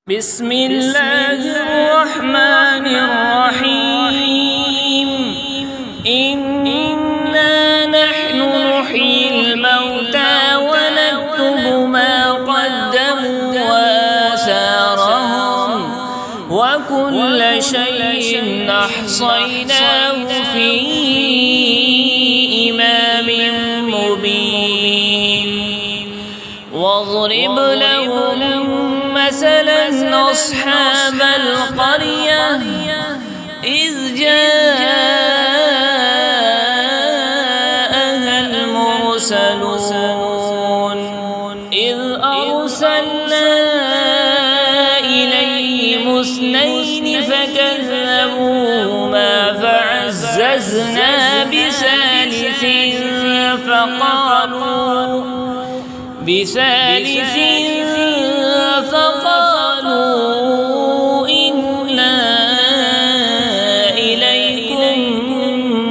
بسم الله الرحمن الرحيم إنا نحن نحيي الموتى ونكتب ما قدموا وآثارهم وكل شيء أحصيناه في إمام مبين واضرب لهم مثلا أصحاب القرية إذ جاءها المرسلون إذ أرسلنا إليهم اثنين فكذبوهما فعززنا بثالث فقالوا إنا إليكم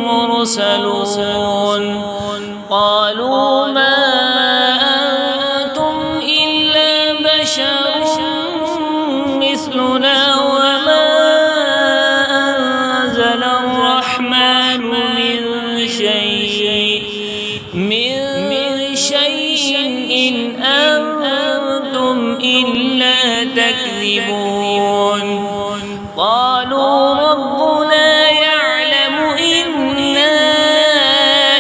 مرسلون قالوا ما أنتم إلا بشر مثلنا وما أنزل الرحمن من شيء إن أنتم إلا تكذبون قالوا ربنا يعلم إنا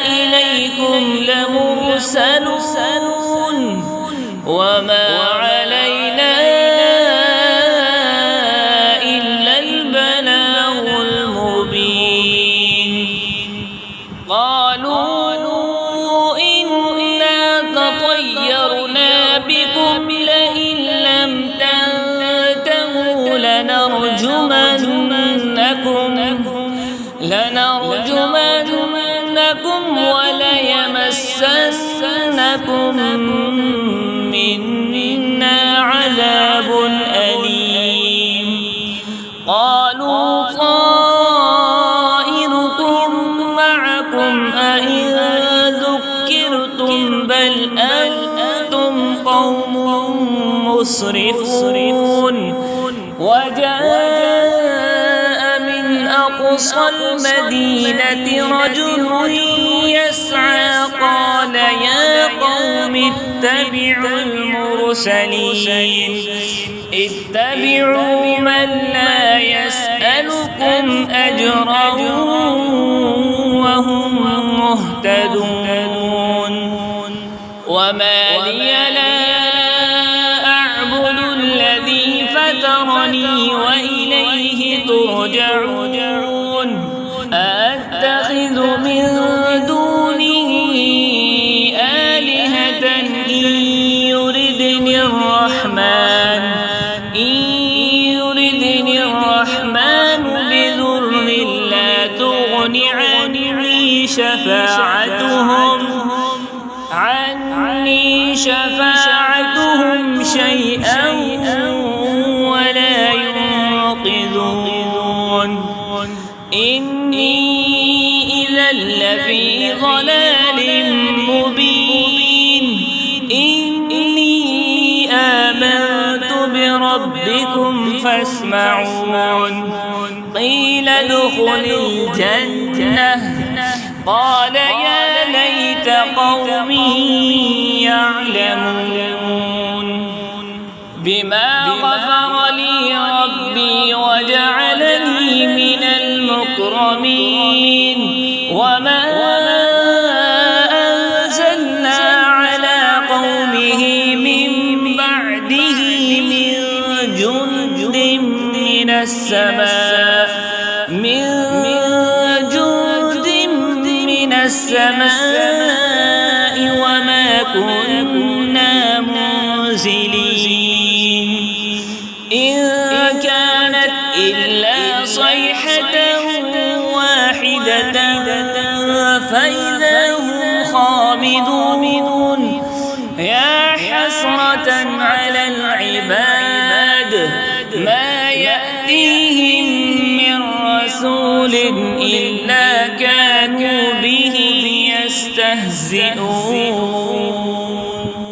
إليكم لمرسلون وما علينا إلا البلاغ المبين قالوا طيرنا بكم لئن لم تنتهوا لنرجمنكم وليمسنكم منا عذاب أليم قالوا طائركم معكم أئن ذكرتم بل أنتم قوم مسرفون وجاء من أقصى المدينة رجل يسعى قال يا قوم اتبعوا المرسلين اتبعوا من لا يسألكم أجرا وهم مهتدون وما لي لا أعبد الذي فطرني وإليه ترجعون أتخذ من دونه آلهة إن يردني الرحمن بضر لا تغن عني شفاعتهم شيئا ولا ينقذون إني إذا لفي ضلال مبين إني آمنت بربكم فاسمعون قيل ادخل الجنة قال يا ليت قومي يعلمون بما غفر لي ربي وجعلني من المكرمين وما أنزلنا على قومه من بعده من جند من السماء وما كنا منزلين إن كانت إلا صيحة واحدة فإذا هم خامدون يا حسرة على العباد ما يأتيهم من رسول إلا